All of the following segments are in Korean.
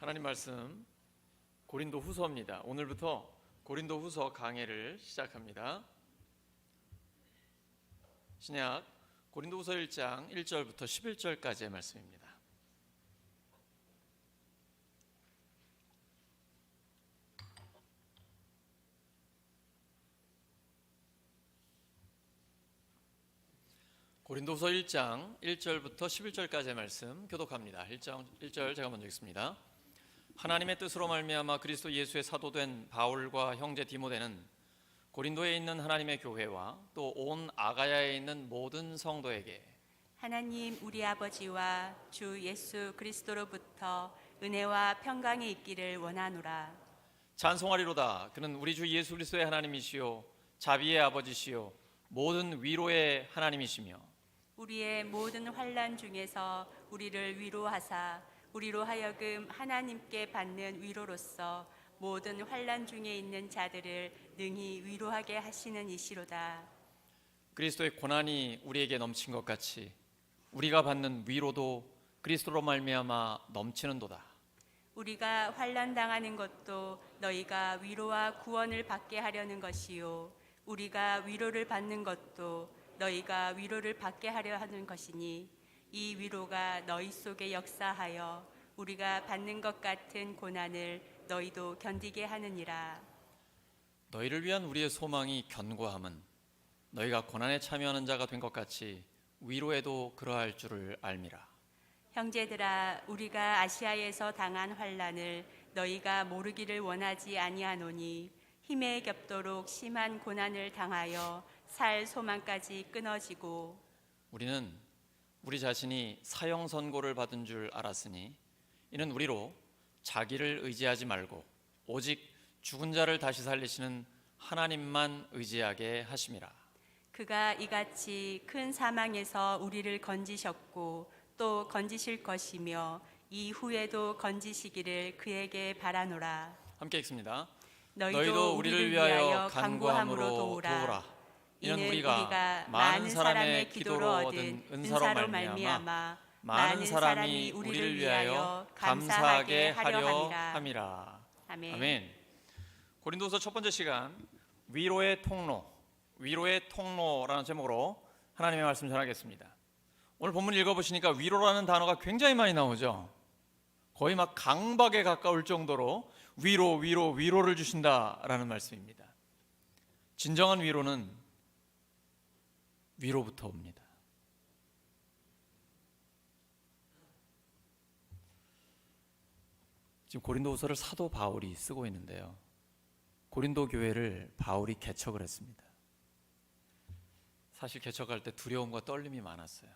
하나님 말씀 고린도 후서입니다. 오늘부터 고린도 후서 강해를 시작합니다. 신약 고린도 후서 1장 1절부터 11절까지의 말씀입니다. 고린도후서 1장 1절부터 11절까지의 말씀 교독합니다. 1절 제가 먼저 읽습니다. 하나님의 뜻으로 말미암아 그리스도 예수의 사도된 바울과 형제 디모데는 고린도에 있는 하나님의 교회와 또 온 아가야에 있는 모든 성도에게 하나님 우리 아버지와 주 예수 그리스도로부터 은혜와 평강이 있기를 원하노라. 찬송하리로다. 그는 우리 주 예수 그리스도의 하나님이시요 자비의 아버지시요 모든 위로의 하나님이시며 우리의 모든 환난 중에서 우리를 위로하사 우리로 하여금 하나님께 받는 위로로서 모든 환난 중에 있는 자들을 능히 위로하게 하시는 이시로다. 그리스도의 고난이 우리에게 넘친 것 같이 우리가 받는 위로도 그리스도로 말미암아 넘치는도다. 우리가 환난 당하는 것도 너희가 위로와 구원을 받게 하려는 것이요 우리가 위로를 받는 것도 너희가 위로를 받게 하려 하는 것이니 이 위로가 너희 속에 역사하여 우리가 받는 것 같은 고난을 너희도 견디게 하느니라. 너희를 위한 우리의 소망이 견고함은 너희가 고난에 참여하는 자가 된 것 같이 위로에도 그러할 줄을 알미라. 형제들아, 우리가 아시아에서 당한 환난을 너희가 모르기를 원하지 아니하노니 힘에 겹도록 심한 고난을 당하여 살 소망까지 끊어지고 우리는 우리 자신이 사형 선고를 받은 줄 알았으니 이는 우리로 자기를 의지하지 말고 오직 죽은 자를 다시 살리시는 하나님만 의지하게 하심이라. 그가 이같이 큰 사망에서 우리를 건지셨고 또 건지실 것이며 이후에도 건지시기를 그에게 바라노라. 함께 읽습니다. 너희도 우리를 위하여 간구함으로 도우라. 이는 우리가 많은 사람의 기도로 얻은 은사로 말미암아 많은 사람이 우리를 위하여 감사하게 하려 함이라. 아멘. 고린도서 첫 번째 시간 위로의 통로라는 제목으로 하나님의 말씀 전하겠습니다. 오늘 본문 읽어보시니까 위로라는 단어가 굉장히 많이 나오죠. 거의 막 강박에 가까울 정도로 위로를 주신다라는 말씀입니다. 진정한 위로는 위로부터 옵니다. 지금 고린도후서를 사도 바울이 쓰고 있는데요. 고린도 교회를 바울이 개척을 했습니다. 사실 개척할 때 두려움과 떨림이 많았어요.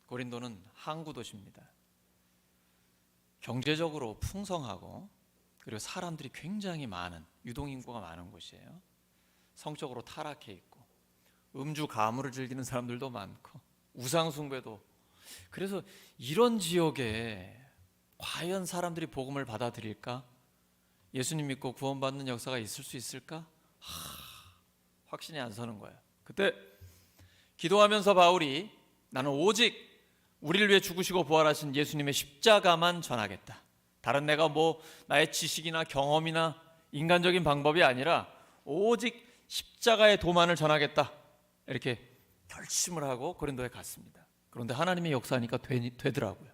고린도는 항구 도시입니다. 경제적으로 풍성하고 그리고 사람들이 굉장히 많은 유동인구가 많은 곳이에요. 성적으로 타락해 있고 음주 가무를 즐기는 사람들도 많고 우상 숭배도. 그래서 이런 지역에 과연 사람들이 복음을 받아들일까? 예수님 믿고 구원받는 역사가 있을 수 있을까? 확신이 안 서는 거예요. 그때 기도하면서 바울이 나는 오직 우리를 위해 죽으시고 부활하신 예수님의 십자가만 전하겠다. 다른 내가 나의 지식이나 경험이나 인간적인 방법이 아니라 오직 십자가의 도만을 전하겠다. 이렇게 결심을 하고 고린도에 갔습니다. 그런데 하나님의 역사하니까 되더라고요.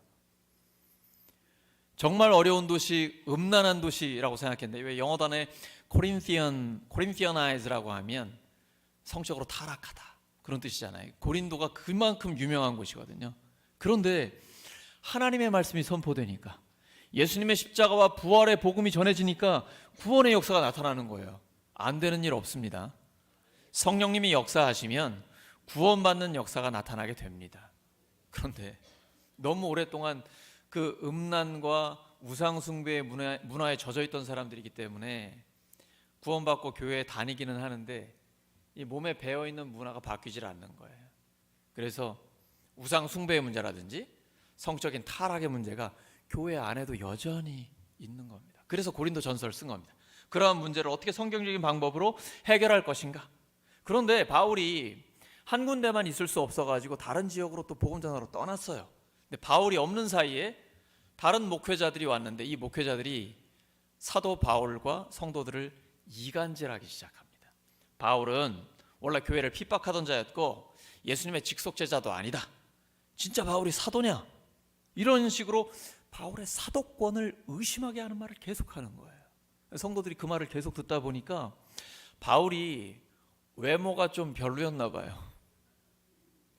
정말 어려운 도시, 음란한 도시라고 생각했는데 왜 영어 단어에 코린티어나이즈라고 하면 성적으로 타락하다 그런 뜻이잖아요. 고린도가 그만큼 유명한 곳이거든요. 그런데 하나님의 말씀이 선포되니까 예수님의 십자가와 부활의 복음이 전해지니까 구원의 역사가 나타나는 거예요. 안 되는 일 없습니다. 성령님이 역사하시면 구원받는 역사가 나타나게 됩니다. 그런데 너무 오랫동안 그 음란과 우상숭배의 문화에 젖어있던 사람들이기 때문에 구원받고 교회에 다니기는 하는데 이 몸에 배어있는 문화가 바뀌질 않는 거예요. 그래서 우상숭배의 문제라든지 성적인 타락의 문제가 교회 안에도 여전히 있는 겁니다. 그래서 고린도 전서를 쓴 겁니다. 그러한 문제를 어떻게 성경적인 방법으로 해결할 것인가. 그런데 바울이 한 군데만 있을 수 없어가지고 다른 지역으로 또 복음 전하러 떠났어요. 근데 바울이 없는 사이에 다른 목회자들이 왔는데 이 목회자들이 사도 바울과 성도들을 이간질하기 시작합니다. 바울은 원래 교회를 핍박하던 자였고 예수님의 직속 제자도 아니다. 진짜 바울이 사도냐? 이런 식으로 바울의 사도권을 의심하게 하는 말을 계속하는 거예요. 성도들이 그 말을 계속 듣다 보니까 바울이 외모가 좀 별로였나 봐요.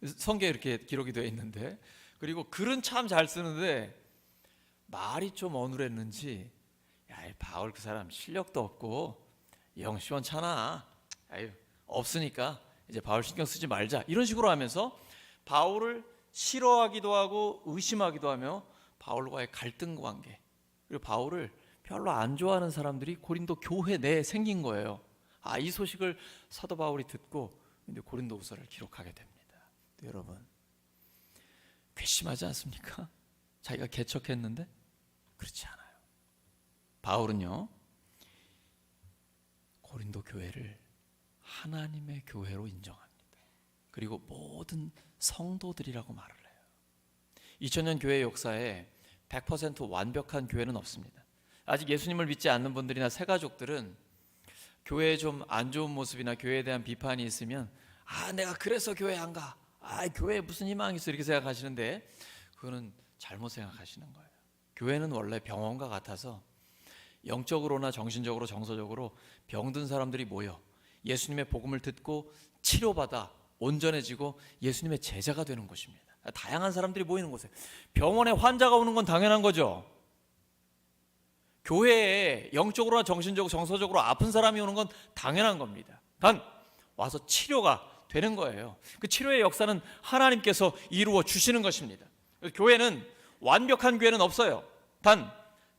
성경에 이렇게 기록이 되어 있는데, 그리고 글은 참 잘 쓰는데 말이 좀 어눌했는지, 야, 이 바울 그 사람 실력도 없고 영 시원찮아. 아유, 없으니까 이제 바울 신경 쓰지 말자. 이런 식으로 하면서 바울을 싫어하기도 하고 의심하기도 하며 바울과의 갈등 관계, 그리고 바울을 별로 안 좋아하는 사람들이 고린도 교회 내에 생긴 거예요. 이 소식을 사도 바울이 듣고 이제 고린도후서를 기록하게 됩니다. 여러분, 괘씸하지 않습니까? 자기가 개척했는데? 그렇지 않아요. 바울은요, 고린도 교회를 하나님의 교회로 인정합니다. 그리고 모든 성도들이라고 말을 해요. 2000년 교회 역사에 100% 완벽한 교회는 없습니다. 아직 예수님을 믿지 않는 분들이나 새가족들은 교회에 좀 안 좋은 모습이나 교회에 대한 비판이 있으면 내가 그래서 교회 안 가. 교회에 무슨 희망이 있어, 이렇게 생각하시는데 그거는 잘못 생각하시는 거예요. 교회는 원래 병원과 같아서 영적으로나 정신적으로 정서적으로 병든 사람들이 모여 예수님의 복음을 듣고 치료받아 온전해지고 예수님의 제자가 되는 곳입니다. 다양한 사람들이 모이는 곳에 병원에 환자가 오는 건 당연한 거죠. 교회에 영적으로나 정신적으로 정서적으로 아픈 사람이 오는 건 당연한 겁니다. 단 와서 치료가 되는 거예요. 그 치료의 역사는 하나님께서 이루어 주시는 것입니다. 교회는 완벽한 교회는 없어요.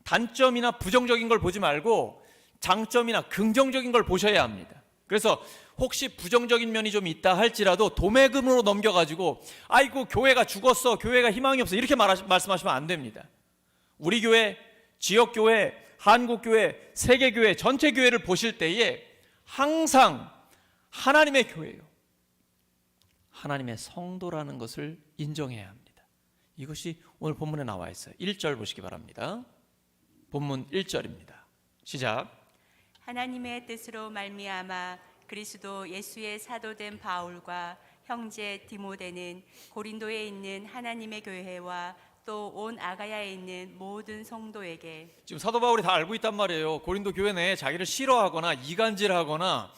단점이나 부정적인 걸 보지 말고 장점이나 긍정적인 걸 보셔야 합니다. 그래서 혹시 부정적인 면이 좀 있다 할지라도 도매금으로 넘겨가지고 아이고 교회가 죽었어, 교회가 희망이 없어, 이렇게 말씀하시면 안 됩니다. 우리 교회, 지역교회, 한국교회, 세계교회, 전체 교회를 보실 때에 항상 하나님의 교회예요. 하나님의 성도라는 것을 인정해야 합니다. 이것이 오늘 본문에 나와 있어요. 1절 보시기 바랍니다. 본문 1절입니다. 시작. 하나님의 뜻으로 말미암아 그리스도 예수의 사도된 바울과 형제 디모데는 고린도에 있는 하나님의 교회와 또 온 아가야에 있는 모든 성도에게. 지금 사도 바울이 다 알고 있단 말이에요. 고린도 교회 내에 자기를 싫어하거나 이간질하거나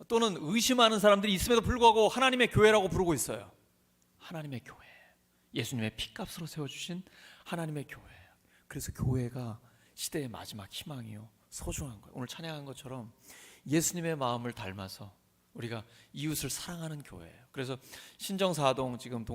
또는 의심하는 사람들이 있음에도 불구하고 하나님의 교회라고 부르고 있어요. 하나님의 교회, 예수님의 피값으로 세워주신 하나님의 교회. 그래서 교회가 시대의 마지막 희망이요, 소중한 거예요. 오늘 찬양한 것처럼 예수님의 마음을 닮아서 우리가 이웃을 사랑하는 교회예요. 그래서 신정사동 지금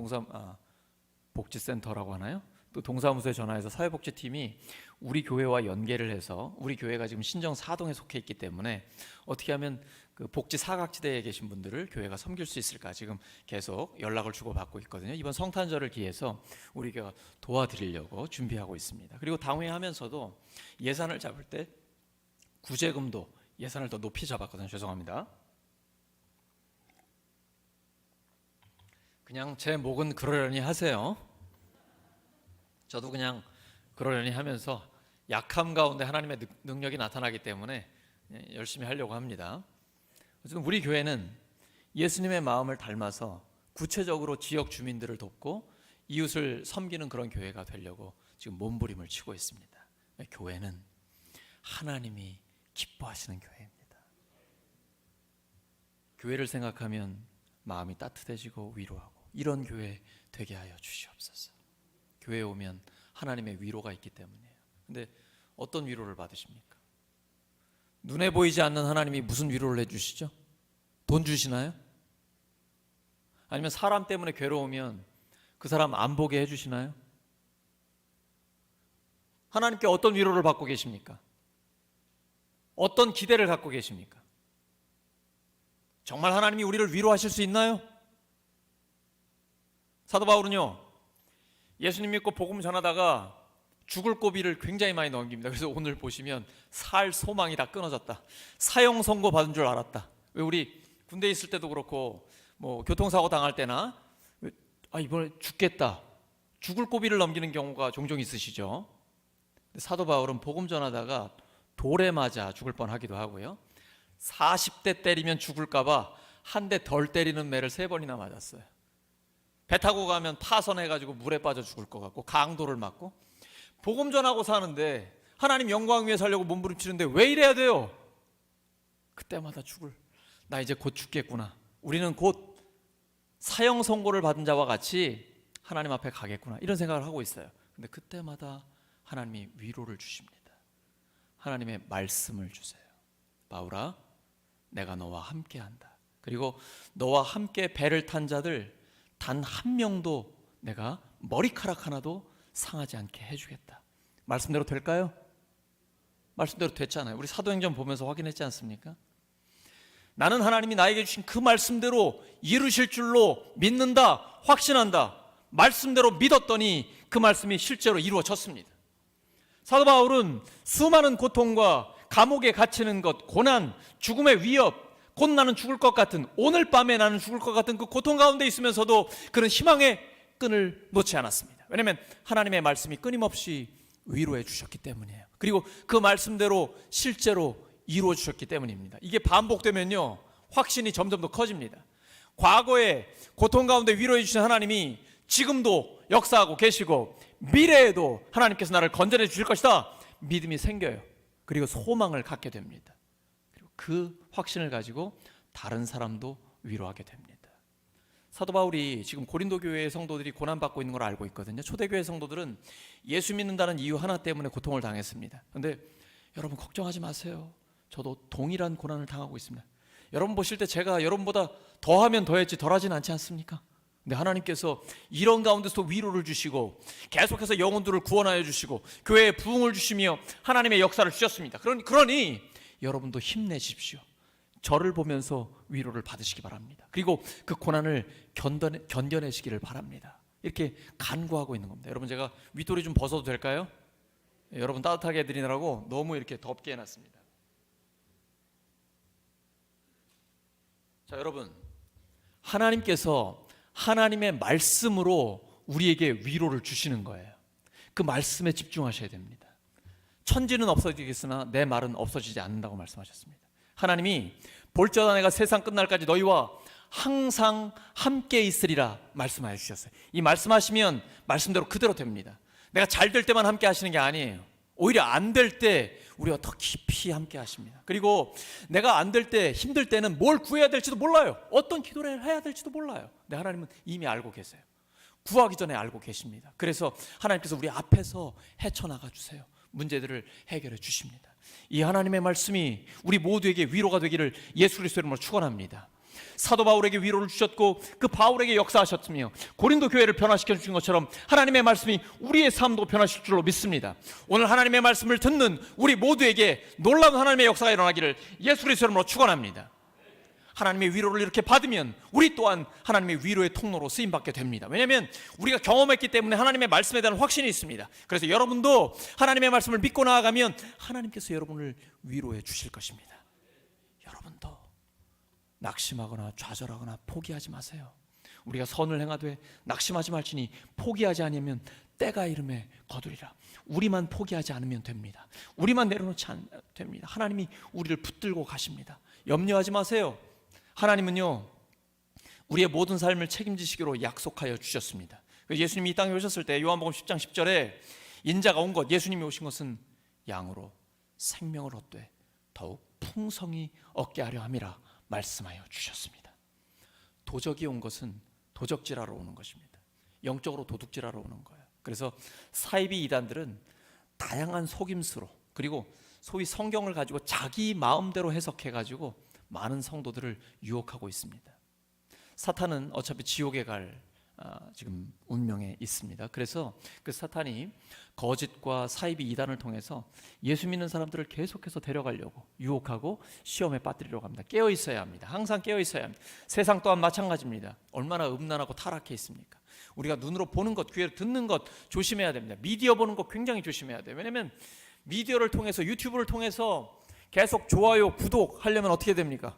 복지센터라고 하나요? 또 동사무소에 전화해서 사회복지팀이 우리 교회와 연계를 해서, 우리 교회가 지금 신정사동에 속해 있기 때문에 어떻게 하면 그 복지 사각지대에 계신 분들을 교회가 섬길 수 있을까 지금 계속 연락을 주고받고 있거든요. 이번 성탄절을 기해서 우리가 도와드리려고 준비하고 있습니다. 그리고 당회하면서도 예산을 잡을 때 구제금도 예산을 더 높이 잡았거든요. 죄송합니다. 그냥 제 목은 그러려니 하세요. 저도 그냥 그러려니 하면서 약함 가운데 하나님의 능력이 나타나기 때문에 열심히 하려고 합니다. 어쨌든 우리 교회는 예수님의 마음을 닮아서 구체적으로 지역 주민들을 돕고 이웃을 섬기는 그런 교회가 되려고 지금 몸부림을 치고 있습니다. 교회는 하나님이 기뻐하시는 교회입니다. 교회를 생각하면 마음이 따뜻해지고 위로하고, 이런 교회 되게 하여 주시옵소서. 교회에 오면 하나님의 위로가 있기 때문이에요. 근데 어떤 위로를 받으십니까? 눈에 보이지 않는 하나님이 무슨 위로를 해주시죠? 돈 주시나요? 아니면 사람 때문에 괴로우면 그 사람 안 보게 해주시나요? 하나님께 어떤 위로를 받고 계십니까? 어떤 기대를 갖고 계십니까? 정말 하나님이 우리를 위로하실 수 있나요? 사도 바울은요, 예수님 믿고 복음 전하다가 죽을 고비를 굉장히 많이 넘깁니다. 그래서 오늘 보시면 살 소망이 다 끊어졌다, 사형 선고 받은 줄 알았다. 왜 우리 군대에 있을 때도 그렇고 뭐 교통사고 당할 때나 이번에 죽겠다, 죽을 고비를 넘기는 경우가 종종 있으시죠. 사도 바울은 복음 전하다가 돌에 맞아 죽을 뻔하기도 하고요. 40대 때리면 죽을까 봐 한 대 덜 때리는 매를 3번이나 맞았어요. 배 타고 가면 파선해가지고 물에 빠져 죽을 것 같고, 강도를 맞고. 복음 전하고 사는데 하나님 영광 위해 살려고 몸부림치는데 왜 이래야 돼요? 그때마다 나 이제 곧 죽겠구나, 우리는 곧 사형 선고를 받은 자와 같이 하나님 앞에 가겠구나, 이런 생각을 하고 있어요. 근데 그때마다 하나님이 위로를 주십니다. 하나님의 말씀을 주세요. 바울아, 내가 너와 함께한다. 그리고 너와 함께 배를 탄 자들 단 한 명도 내가 머리카락 하나도 상하지 않게 해주겠다. 말씀대로 될까요? 말씀대로 됐잖아요. 우리 사도행전 보면서 확인했지 않습니까? 나는 하나님이 나에게 주신 그 말씀대로 이루실 줄로 믿는다, 확신한다. 말씀대로 믿었더니 그 말씀이 실제로 이루어졌습니다. 사도 바울은 수많은 고통과 감옥에 갇히는 것, 고난, 죽음의 위협, 곧 나는 죽을 것 같은, 오늘 밤에 나는 죽을 것 같은 그 고통 가운데 있으면서도 그는 희망의 끈을 놓지 않았습니다. 왜냐하면 하나님의 말씀이 끊임없이 위로해 주셨기 때문이에요. 그리고 그 말씀대로 실제로 이루어 주셨기 때문입니다. 이게 반복되면요, 확신이 점점 더 커집니다. 과거에 고통 가운데 위로해 주신 하나님이 지금도 역사하고 계시고 미래에도 하나님께서 나를 건져내 주실 것이다, 믿음이 생겨요. 그리고 소망을 갖게 됩니다. 그리고 그 확신을 가지고 다른 사람도 위로하게 됩니다. 사도 바울이 지금 고린도 교회의 성도들이 고난받고 있는 걸 알고 있거든요. 초대교회 성도들은 예수 믿는다는 이유 하나 때문에 고통을 당했습니다. 그런데 여러분 걱정하지 마세요. 저도 동일한 고난을 당하고 있습니다. 여러분 보실 때 제가 여러분보다 더하면 더했지 덜하진 않지 않습니까? 근데 하나님께서 이런 가운데서 위로를 주시고 계속해서 영혼들을 구원하여 주시고 교회에 부흥을 주시며 하나님의 역사를 주셨습니다. 그러니 여러분도 힘내십시오. 저를 보면서 위로를 받으시기 바랍니다. 그리고 그 고난을 견뎌내시기를 바랍니다. 이렇게 간구하고 있는 겁니다. 여러분, 제가 윗도리 좀 벗어도 될까요? 여러분 따뜻하게 해드리느라고 너무 이렇게 덥게 해놨습니다. 자, 여러분, 하나님께서 하나님의 말씀으로 우리에게 위로를 주시는 거예요. 그 말씀에 집중하셔야 됩니다. 천지는 없어지겠으나 내 말은 없어지지 않는다고 말씀하셨습니다. 하나님이 볼지어다 내가 세상 끝날까지 너희와 항상 함께 있으리라 말씀하여 주셨어요. 이 말씀하시면 말씀대로 그대로 됩니다. 내가 잘 될 때만 함께 하시는 게 아니에요. 오히려 안 될 때 우리와 더 깊이 함께 하십니다. 그리고 내가 안 될 때, 힘들 때는 뭘 구해야 될지도 몰라요. 어떤 기도를 해야 될지도 몰라요. 근데 하나님은 이미 알고 계세요. 구하기 전에 알고 계십니다. 그래서 하나님께서 우리 앞에서 헤쳐나가 주세요. 문제들을 해결해 주십니다. 이 하나님의 말씀이 우리 모두에게 위로가 되기를 예수 그리스도의 이름으로 축원합니다. 사도 바울에게 위로를 주셨고 그 바울에게 역사하셨으며 고린도 교회를 변화시켜 주신 것처럼 하나님의 말씀이 우리의 삶도 변화시킬 줄로 믿습니다. 오늘 하나님의 말씀을 듣는 우리 모두에게 놀라운 하나님의 역사가 일어나기를 예수 그리스도의 이름으로 축원합니다. 하나님의 위로를 이렇게 받으면 우리 또한 하나님의 위로의 통로로 쓰임받게 됩니다. 왜냐하면 우리가 경험했기 때문에 하나님의 말씀에 대한 확신이 있습니다. 그래서 여러분도 하나님의 말씀을 믿고 나아가면 하나님께서 여러분을 위로해 주실 것입니다. 여러분도 낙심하거나 좌절하거나 포기하지 마세요. 우리가 선을 행하되 낙심하지 말지니 포기하지 않으면 때가 이름에 거두리라. 우리만 포기하지 않으면 됩니다. 우리만 내려놓지 않으면 됩니다. 하나님이 우리를 붙들고 가십니다. 염려하지 마세요. 하나님은요, 우리의 모든 삶을 책임지시기로 약속하여 주셨습니다. 예수님이 이 땅에 오셨을 때 요한복음 10장 10절에 인자가 온 것, 예수님이 오신 것은 양으로 생명을 얻되 더욱 풍성히 얻게 하려 함이라 말씀하여 주셨습니다. 도적이 온 것은 도적질하러 오는 것입니다. 영적으로 도둑질하러 오는 거예요. 그래서 사이비 이단들은 다양한 속임수로, 그리고 소위 성경을 가지고 자기 마음대로 해석해가지고 많은 성도들을 유혹하고 있습니다. 사탄은 어차피 지옥에 갈 지금 운명에 있습니다. 그래서 그 사탄이 거짓과 사이비 이단을 통해서 예수 믿는 사람들을 계속해서 데려가려고 유혹하고 시험에 빠뜨리려고 합니다. 깨어 있어야 합니다. 항상 깨어 있어야 합니다. 세상 또한 마찬가지입니다. 얼마나 음란하고 타락해 있습니까? 우리가 눈으로 보는 것, 귀로 듣는 것 조심해야 됩니다. 미디어 보는 것 굉장히 조심해야 돼요. 왜냐하면 미디어를 통해서, 유튜브를 통해서 계속 좋아요, 구독 하려면 어떻게 됩니까?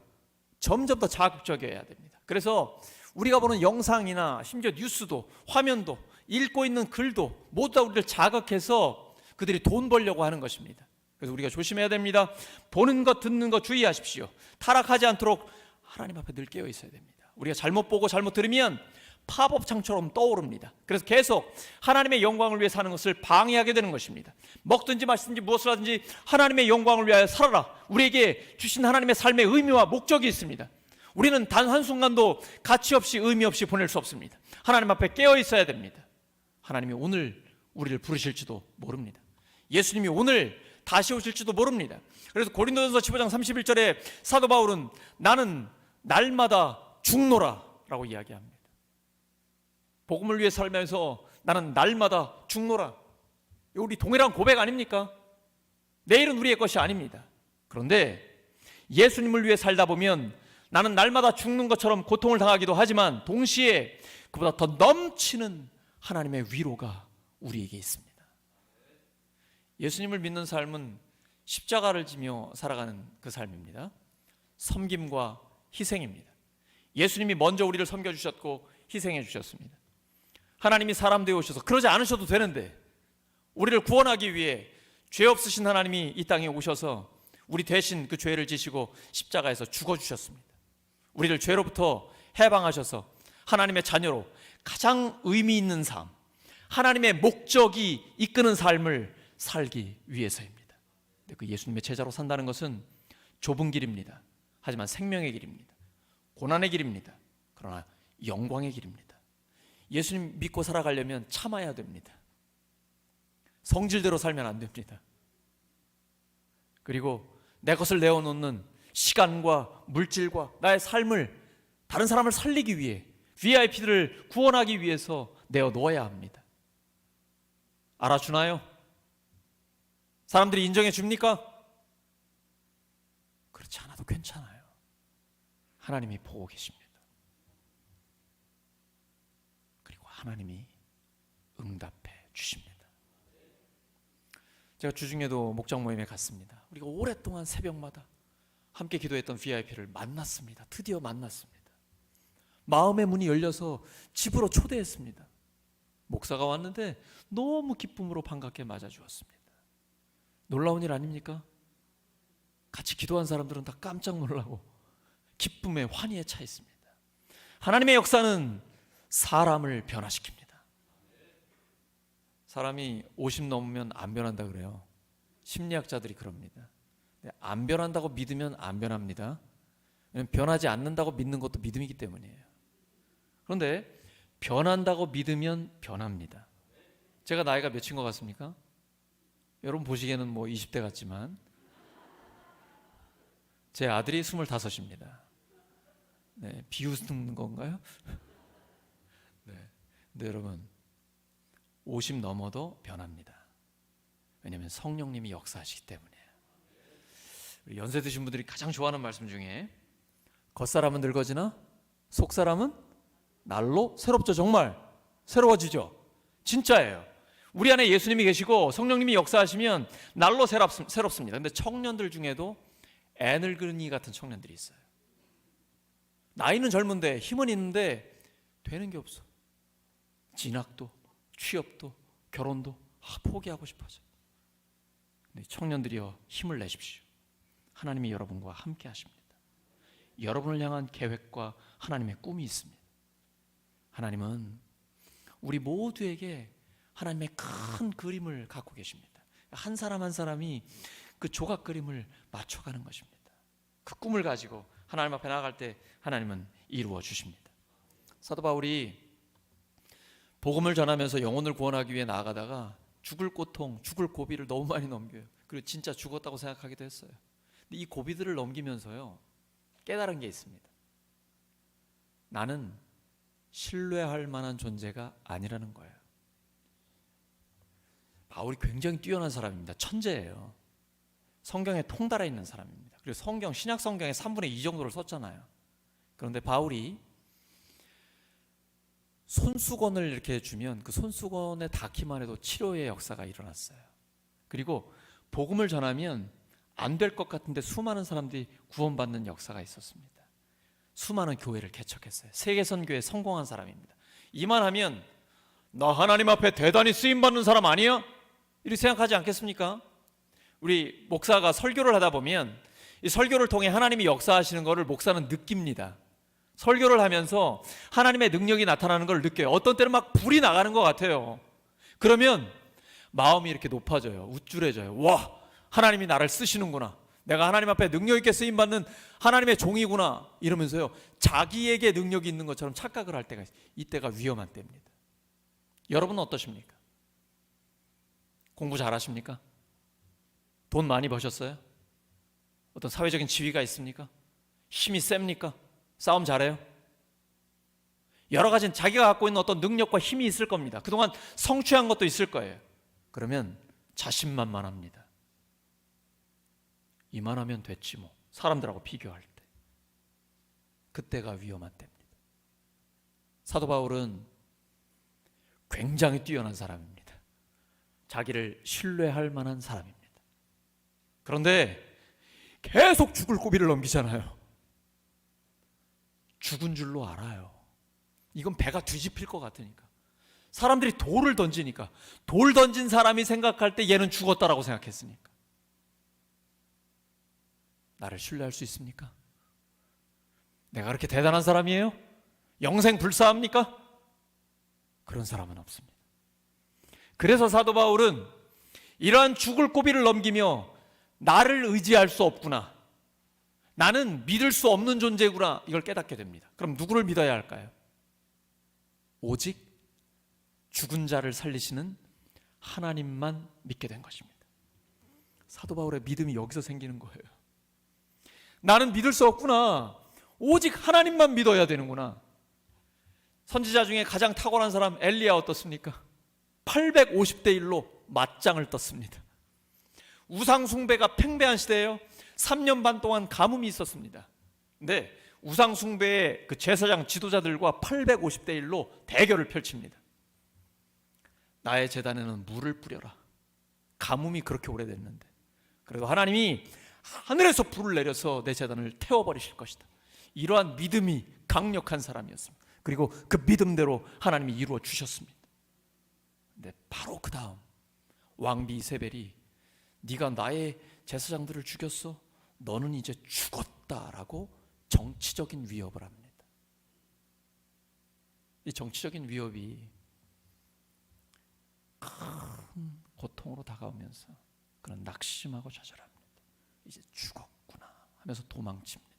점점 더 자극적이어야 됩니다. 그래서 우리가 보는 영상이나 심지어 뉴스도, 화면도 읽고 있는 글도 모두 다 우리를 자극해서 그들이 돈 벌려고 하는 것입니다. 그래서 우리가 조심해야 됩니다. 보는 것 듣는 것 주의하십시오. 타락하지 않도록 하나님 앞에 늘 깨어 있어야 됩니다. 우리가 잘못 보고 잘못 들으면 파법창처럼 떠오릅니다. 그래서 계속 하나님의 영광을 위해 사는 것을 방해하게 되는 것입니다. 먹든지 마시든지 무엇을 하든지 하나님의 영광을 위하여 살아라. 우리에게 주신 하나님의 삶의 의미와 목적이 있습니다. 우리는 단 한순간도 가치 없이 의미 없이 보낼 수 없습니다. 하나님 앞에 깨어 있어야 됩니다. 하나님이 오늘 우리를 부르실지도 모릅니다. 예수님이 오늘 다시 오실지도 모릅니다. 그래서 고린도전서 15장 31절에 사도 바울은 나는 날마다 죽노라 라고 이야기합니다. 복음을 위해 살면서 나는 날마다 죽노라. 우리 동일한 고백 아닙니까? 내일은 우리의 것이 아닙니다. 그런데 예수님을 위해 살다 보면 나는 날마다 죽는 것처럼 고통을 당하기도 하지만 동시에 그보다 더 넘치는 하나님의 위로가 우리에게 있습니다. 예수님을 믿는 삶은 십자가를 지며 살아가는 그 삶입니다. 섬김과 희생입니다. 예수님이 먼저 우리를 섬겨주셨고 희생해 주셨습니다. 하나님이 사람 되어 오셔서 그러지 않으셔도 되는데 우리를 구원하기 위해 죄 없으신 하나님이 이 땅에 오셔서 우리 대신 그 죄를 지시고 십자가에서 죽어주셨습니다. 우리를 죄로부터 해방하셔서 하나님의 자녀로 가장 의미 있는 삶, 하나님의 목적이 이끄는 삶을 살기 위해서입니다. 그 예수님의 제자로 산다는 것은 좁은 길입니다. 하지만 생명의 길입니다. 고난의 길입니다. 그러나 영광의 길입니다. 예수님 믿고 살아가려면 참아야 됩니다. 성질대로 살면 안 됩니다. 그리고 내 것을 내어놓는 시간과 물질과 나의 삶을 다른 사람을 살리기 위해 VIP들을 구원하기 위해서 내어놓아야 합니다. 알아주나요? 사람들이 인정해 줍니까? 그렇지 않아도 괜찮아요. 하나님이 보고 계십니다. 그리고 하나님이 응답해 주십니다. 제가 주중에도 목장 모임에 갔습니다. 우리가 오랫동안 새벽마다 함께 기도했던 VIP를 만났습니다. 드디어 만났습니다. 마음의 문이 열려서 집으로 초대했습니다. 목사가 왔는데 너무 기쁨으로 반갑게 맞아주었습니다. 놀라운 일 아닙니까? 같이 기도한 사람들은 다 깜짝 놀라고 기쁨에 환희에 차 있습니다. 하나님의 역사는 사람을 변화시킵니다. 사람이 50 넘으면 안 변한다 그래요. 심리학자들이 그럽니다. 안 변한다고 믿으면 안 변합니다. 변하지 않는다고 믿는 것도 믿음이기 때문이에요. 그런데 변한다고 믿으면 변합니다. 제가 나이가 몇인 것 같습니까? 여러분 보시기에는 뭐 20대 같지만 제 아들이 25입니다. 네, 비웃는 건가요? 네. 근데 여러분 50 넘어도 변합니다. 왜냐하면 성령님이 역사하시기 때문이에요. 우리 연세 드신 분들이 가장 좋아하는 말씀 중에 겉사람은 늙어지나 속사람은 날로 새롭죠. 정말 새로워지죠. 진짜예요. 우리 안에 예수님이 계시고 성령님이 역사하시면 날로 새롭습니다. 근데 청년들 중에도 애늙은이 같은 청년들이 있어요. 나이는 젊은데 힘은 있는데 되는 게 없어. 진학도 취업도 결혼도 포기하고 싶어져. 근데 청년들이여 힘을 내십시오. 하나님이 여러분과 함께 하십니다. 여러분을 향한 계획과 하나님의 꿈이 있습니다. 하나님은 우리 모두에게 하나님의 큰 그림을 갖고 계십니다. 한 사람 한 사람이 그 조각 그림을 맞춰가는 것입니다. 그 꿈을 가지고 하나님 앞에 나아갈 때 하나님은 이루어 주십니다. 사도 바울이 복음을 전하면서 영혼을 구원하기 위해 나아가다가 죽을 고통, 죽을 고비를 너무 많이 넘겨요. 그리고 진짜 죽었다고 생각하기도 했어요. 근데 이 고비들을 넘기면서요 깨달은 게 있습니다. 나는 신뢰할 만한 존재가 아니라는 거예요. 바울이 굉장히 뛰어난 사람입니다. 천재예요. 성경에 통달해 있는 사람입니다. 그리고 성경, 신약 성경의 3분의 2 정도를 썼잖아요. 그런데 바울이 손수건을 이렇게 주면 그 손수건에 닿기만 해도 치료의 역사가 일어났어요. 그리고 복음을 전하면 안 될 것 같은데 수많은 사람들이 구원받는 역사가 있었습니다. 수많은 교회를 개척했어요. 세계선교에 성공한 사람입니다. 이만하면 나 하나님 앞에 대단히 쓰임받는 사람 아니야? 이렇게 생각하지 않겠습니까? 우리 목사가 설교를 하다 보면 이 설교를 통해 하나님이 역사하시는 것을 목사는 느낍니다. 설교를 하면서 하나님의 능력이 나타나는 걸 느껴요. 어떤 때는 막 불이 나가는 것 같아요. 그러면 마음이 이렇게 높아져요. 우쭐해져요. 와, 하나님이 나를 쓰시는구나. 내가 하나님 앞에 능력 있게 쓰임받는 하나님의 종이구나. 이러면서요, 자기에게 능력이 있는 것처럼 착각을 할 때가 있어요. 이때가 위험한 때입니다. 여러분은 어떠십니까? 공부 잘하십니까? 돈 많이 버셨어요? 어떤 사회적인 지위가 있습니까? 힘이 셉니까? 싸움 잘해요? 여러 가지 자기가 갖고 있는 어떤 능력과 힘이 있을 겁니다. 그동안 성취한 것도 있을 거예요. 그러면 자신만만합니다. 이만하면 됐지 뭐. 사람들하고 비교할 때. 그때가 위험한 때입니다. 사도 바울은 굉장히 뛰어난 사람입니다. 자기를 신뢰할 만한 사람입니다. 그런데 계속 죽을 고비를 넘기잖아요. 죽은 줄로 알아요. 이건 배가 뒤집힐 것 같으니까. 사람들이 돌을 던지니까, 돌 던진 사람이 생각할 때 얘는 죽었다라고 생각했으니까. 나를 신뢰할 수 있습니까? 내가 그렇게 대단한 사람이에요? 영생 불사합니까? 그런 사람은 없습니다. 그래서 사도 바울은 이러한 죽을 고비를 넘기며 나를 의지할 수 없구나, 나는 믿을 수 없는 존재구나, 이걸 깨닫게 됩니다. 그럼 누구를 믿어야 할까요? 오직 죽은 자를 살리시는 하나님만 믿게 된 것입니다. 사도 바울의 믿음이 여기서 생기는 거예요. 나는 믿을 수 없구나, 오직 하나님만 믿어야 되는구나. 선지자 중에 가장 탁월한 사람 엘리야 어떻습니까? 850대 1로 맞짱을 떴습니다. 우상 숭배가 팽배한 시대예요. 3년 반 동안 가뭄이 있었습니다. 근데 우상 숭배의 그 제사장 지도자들과 850대 1로 대결을 펼칩니다. 나의 제단에는 물을 뿌려라. 가뭄이 그렇게 오래됐는데 그래도 하나님이 하늘에서 불을 내려서 내 제단을 태워버리실 것이다. 이러한 믿음이 강력한 사람이었습니다. 그리고 그 믿음대로 하나님이 이루어 주셨습니다. 근데 바로 그 다음 왕비 이세벨이 네가 나의 제사장들을 죽였어? 너는 이제 죽었다라고 정치적인 위협을 합니다. 이 정치적인 위협이 큰 고통으로 다가오면서 그는 낙심하고 좌절합니다. 이제 죽었구나 하면서 도망칩니다.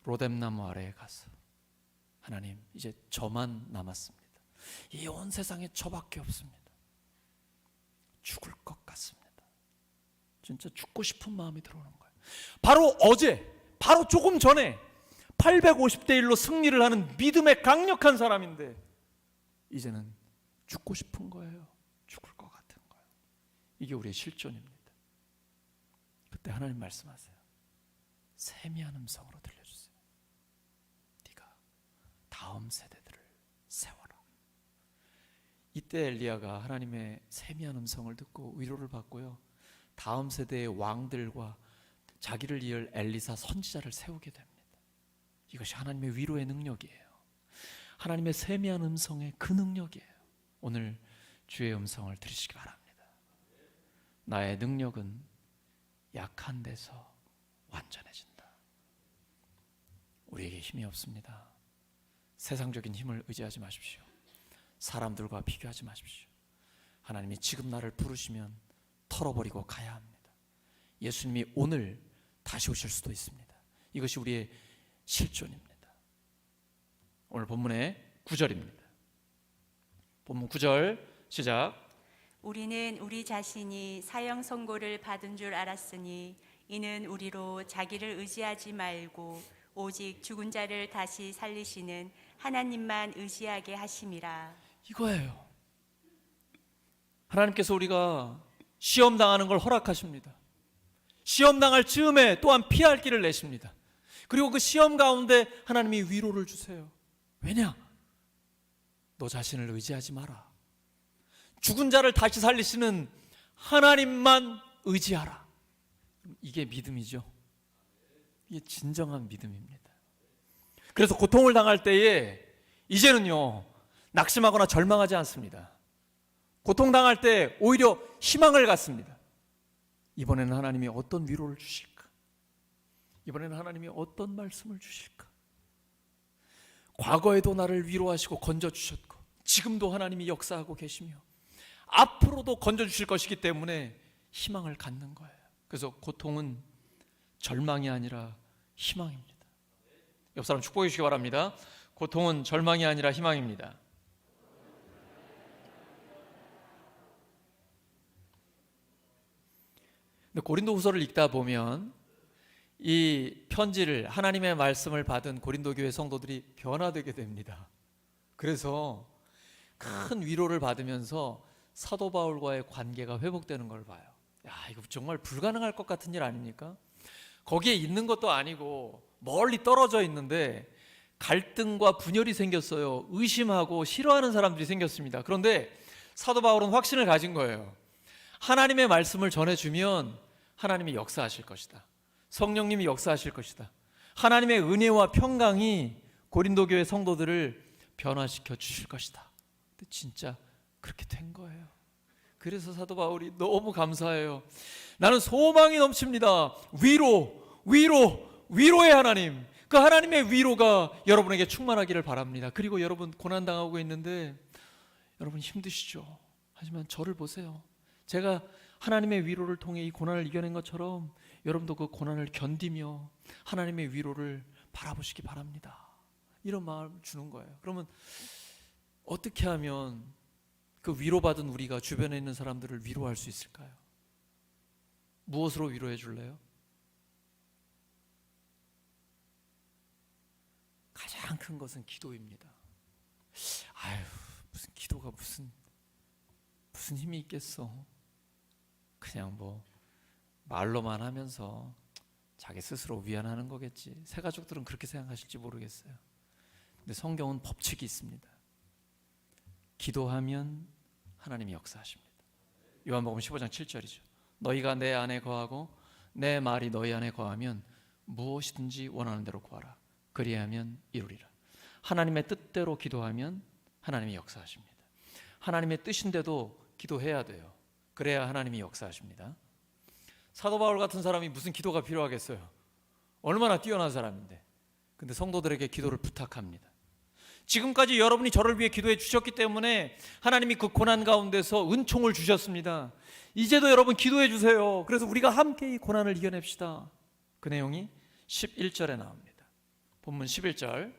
로뎀나무 아래에 가서 하나님, 이제 저만 남았습니다. 이 온 세상에 저밖에 없습니다. 죽을 것 같습니다. 진짜 죽고 싶은 마음이 들어오는 거예요. 바로 어제, 바로 조금 전에 850대 1로 승리를 하는 믿음의 강력한 사람인데 이제는 죽고 싶은 거예요. 죽을 것 같은 거예요. 이게 우리의 실존입니다. 그때 하나님 말씀하세요. 세미한 음성으로 들려주세요. 네가 다음 세대들을 세워라. 이때 엘리야가 하나님의 세미한 음성을 듣고 위로를 받고요, 다음 세대의 왕들과 자기를 이을 엘리사 선지자를 세우게 됩니다. 이것이 하나님의 위로의 능력이에요. 하나님의 세미한 음성의 그 능력이에요. 오늘 주의 음성을 들으시기 바랍니다. 나의 능력은 약한 데서 완전해진다. 우리에게 힘이 없습니다. 세상적인 힘을 의지하지 마십시오. 사람들과 비교하지 마십시오. 하나님이 지금 나를 부르시면 털어버리고 가야 합니다. 예수님이 오늘 다시 오실 수도 있습니다. 이것이 우리의 실존입니다. 오늘 본문의 9절입니다. 본문 9절 시작. 우리는 우리 자신이 사형 선고를 받은 줄 알았으니 이는 우리로 자기를 의지하지 말고 오직 죽은 자를 다시 살리시는 하나님만 의지하게 하심이라. 이거예요. 하나님께서 우리가 시험 당하는 걸 허락하십니다. 시험 당할 즈음에 또한 피할 길을 내십니다. 그리고 그 시험 가운데 하나님이 위로를 주세요. 왜냐? 너 자신을 의지하지 마라. 죽은 자를 다시 살리시는 하나님만 의지하라. 이게 믿음이죠. 이게 진정한 믿음입니다. 그래서 고통을 당할 때에 이제는요, 낙심하거나 절망하지 않습니다. 고통당할 때 오히려 희망을 갖습니다. 이번에는 하나님이 어떤 위로를 주실까? 이번에는 하나님이 어떤 말씀을 주실까? 과거에도 나를 위로하시고 건져주셨고 지금도 하나님이 역사하고 계시며 앞으로도 건져주실 것이기 때문에 희망을 갖는 거예요. 그래서 고통은 절망이 아니라 희망입니다. 옆 사람 축복해 주시기 바랍니다. 고통은 절망이 아니라 희망입니다. 근데 고린도후서를 읽다 보면 이 편지를, 하나님의 말씀을 받은 고린도 교회 성도들이 변화되게 됩니다. 그래서 큰 위로를 받으면서 사도 바울과의 관계가 회복되는 걸 봐요. 야, 이거 정말 불가능할 것 같은 일 아닙니까? 거기에 있는 것도 아니고 멀리 떨어져 있는데 갈등과 분열이 생겼어요. 의심하고 싫어하는 사람들이 생겼습니다. 그런데 사도 바울은 확신을 가진 거예요. 하나님의 말씀을 전해주면 하나님이 역사하실 것이다. 성령님이 역사하실 것이다. 하나님의 은혜와 평강이 고린도 교회 성도들을 변화시켜 주실 것이다. 근데 진짜 그렇게 된 거예요. 그래서 사도 바울이 너무 감사해요. 나는 소망이 넘칩니다. 위로의 하나님. 그 하나님의 위로가 여러분에게 충만하기를 바랍니다. 그리고 여러분 고난당하고 있는데 여러분 힘드시죠? 하지만 저를 보세요. 제가 하나님의 위로를 통해 이 고난을 이겨낸 것처럼 여러분도 그 고난을 견디며 하나님의 위로를 바라보시기 바랍니다. 이런 마음을 주는 거예요. 그러면 어떻게 하면 그 위로받은 우리가 주변에 있는 사람들을 위로할 수 있을까요? 무엇으로 위로해 줄래요? 가장 큰 것은 기도입니다. 아유, 무슨 기도가 무슨 힘이 있겠어. 그냥 뭐 말로만 하면서 자기 스스로 위안하는 거겠지. 새 가족들은 그렇게 생각하실지 모르겠어요. 근데 성경은 법칙이 있습니다. 기도하면 하나님이 역사하십니다. 요한복음 15장 7절이죠. 너희가 내 안에 거하고 내 말이 너희 안에 거하면 무엇이든지 원하는 대로 구하라. 그리하면 이루리라. 하나님의 뜻대로 기도하면 하나님이 역사하십니다. 하나님의 뜻인데도 기도해야 돼요. 그래야 하나님이 역사하십니다. 사도 바울 같은 사람이 무슨 기도가 필요하겠어요? 얼마나 뛰어난 사람인데. 근데 성도들에게 기도를 부탁합니다. 지금까지 여러분이 저를 위해 기도해 주셨기 때문에 하나님이 그 고난 가운데서 은총을 주셨습니다. 이제도 여러분 기도해 주세요. 그래서 우리가 함께 이 고난을 이겨냅시다. 그 내용이 11절에 나옵니다. 본문 11절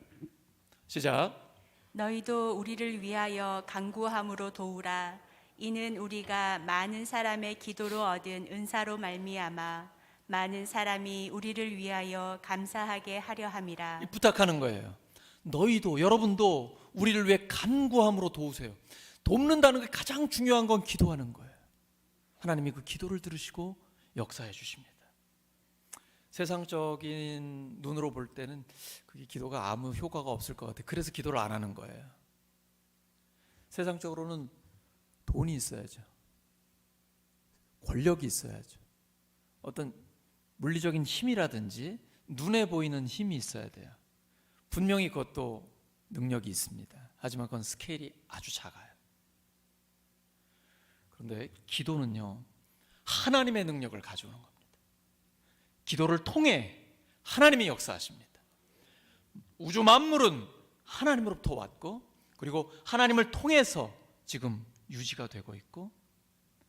시작. 너희도 우리를 위하여 간구함으로 도우라. 이는 우리가 많은 사람의 기도로 얻은 은사로 말미암아 많은 사람이 우리를 위하여 감사하게 하려 함이라. 부탁하는 거예요. 너희도, 여러분도 우리를 위해 간구함으로 도우세요. 돕는다는 게 가장 중요한 건 기도하는 거예요. 하나님이 그 기도를 들으시고 역사해 주십니다. 세상적인 눈으로 볼 때는 그게 기도가 아무 효과가 없을 것 같아요. 그래서 기도를 안 하는 거예요. 세상적으로는 돈이 있어야죠. 권력이 있어야죠. 어떤 물리적인 힘이라든지 눈에 보이는 힘이 있어야 돼요. 분명히 그것도 능력이 있습니다. 하지만 그건 스케일이 아주 작아요. 그런데 기도는요, 하나님의 능력을 가져오는 겁니다. 기도를 통해 하나님이 역사하십니다. 우주 만물은 하나님으로부터 왔고, 그리고 하나님을 통해서 지금 유지가 되고 있고,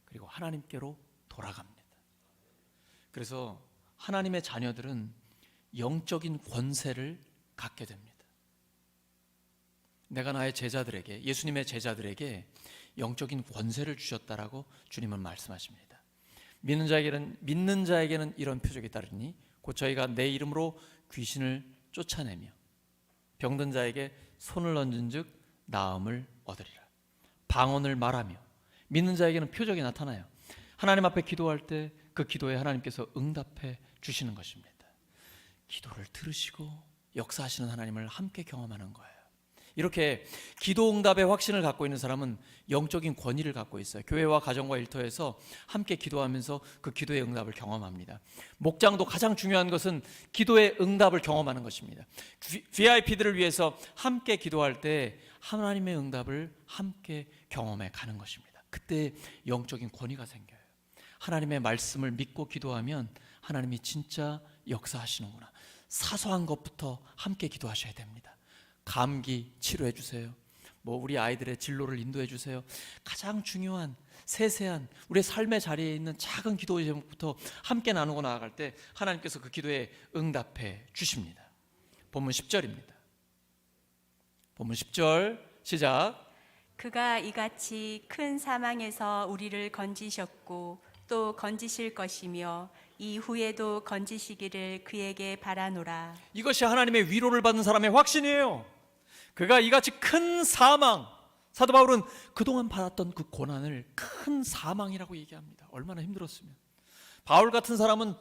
그리고 하나님께로 돌아갑니다. 그래서 하나님의 자녀들은 영적인 권세를 갖게 됩니다. 내가 나의 제자들에게, 예수님의 제자들에게 영적인 권세를 주셨다라고 주님은 말씀하십니다. 믿는 자에게는 이런 표적이 따르니 곧 저희가 내 이름으로 귀신을 쫓아내며 병든 자에게 손을 얹은즉 나음을 얻으리라. 방언을 말하며. 믿는 자에게는 표적이 나타나요. 하나님 앞에 기도할 때 그 기도에 하나님께서 응답해 주시는 것입니다. 기도를 들으시고 역사하시는 하나님을 함께 경험하는 거예요. 이렇게 기도 응답의 확신을 갖고 있는 사람은 영적인 권위를 갖고 있어요. 교회와 가정과 일터에서 함께 기도하면서 그 기도의 응답을 경험합니다. 목장도 가장 중요한 것은 기도의 응답을 경험하는 것입니다. VIP들을 위해서 함께 기도할 때 하나님의 응답을 함께 경험해 가는 것입니다. 그때 영적인 권위가 생겨요. 하나님의 말씀을 믿고 기도하면 하나님이 진짜 역사하시는구나. 사소한 것부터 함께 기도하셔야 됩니다. 감기 치료해 주세요. 우리 아이들의 진로를 인도해 주세요. 가장 중요한 세세한 우리의 삶의 자리에 있는 작은 기도 제목부터 함께 나누고 나아갈 때 하나님께서 그 기도에 응답해 주십니다. 본문 10절입니다. 본문 10절 시작. 그가 이같이 큰 사망에서 우리를 건지셨고 또 건지실 것이며 이후에도 건지시기를 그에게 바라노라. 이것이 하나님의 위로를 받는 사람의 확신이에요. 그가 이같이 큰 사망, 사도 바울은 그동안 받았던 그 고난을 큰 사망이라고 얘기합니다. 얼마나 힘들었으면. 바울 같은 사람은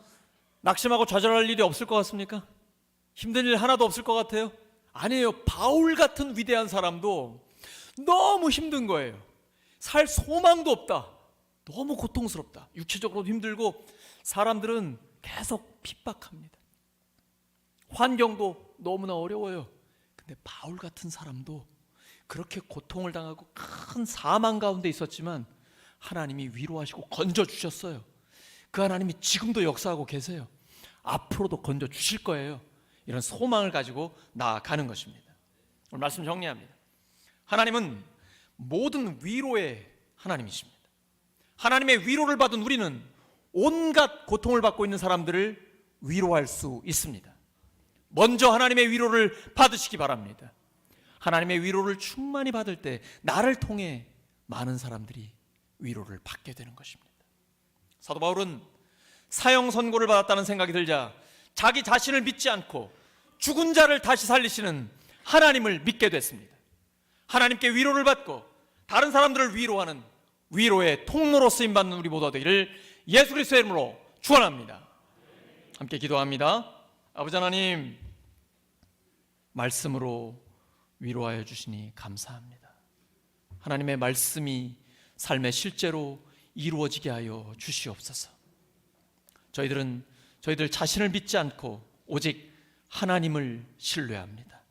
낙심하고 좌절할 일이 없을 것 같습니까? 힘든 일 하나도 없을 것 같아요? 아니에요. 바울 같은 위대한 사람도 너무 힘든 거예요. 살 소망도 없다. 너무 고통스럽다. 육체적으로도 힘들고 사람들은 계속 핍박합니다. 환경도 너무나 어려워요. 근데 바울 같은 사람도 그렇게 고통을 당하고 큰 사망 가운데 있었지만 하나님이 위로하시고 건져주셨어요. 그 하나님이 지금도 역사하고 계세요. 앞으로도 건져주실 거예요. 이런 소망을 가지고 나아가는 것입니다. 오늘 말씀 정리합니다. 하나님은 모든 위로의 하나님이십니다. 하나님의 위로를 받은 우리는 온갖 고통을 받고 있는 사람들을 위로할 수 있습니다. 먼저 하나님의 위로를 받으시기 바랍니다. 하나님의 위로를 충만히 받을 때 나를 통해 많은 사람들이 위로를 받게 되는 것입니다. 사도 바울은 사형 선고를 받았다는 생각이 들자 자기 자신을 믿지 않고 죽은 자를 다시 살리시는 하나님을 믿게 됐습니다. 하나님께 위로를 받고 다른 사람들을 위로하는 위로의 통로로 쓰임받는 우리 모두가 되기를 예수 그리스도의 이름으로 축원합니다. 함께 기도합니다. 아버지 하나님, 말씀으로 위로하여 주시니 감사합니다. 하나님의 말씀이 삶의 실제로 이루어지게 하여 주시옵소서. 저희들 자신을 믿지 않고 오직 하나님을 신뢰합니다.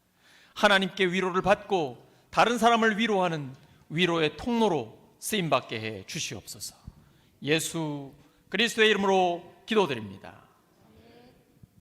하나님께 위로를 받고 다른 사람을 위로하는 위로의 통로로 쓰임받게 해 주시옵소서. 예수 그리스도의 이름으로 기도드립니다.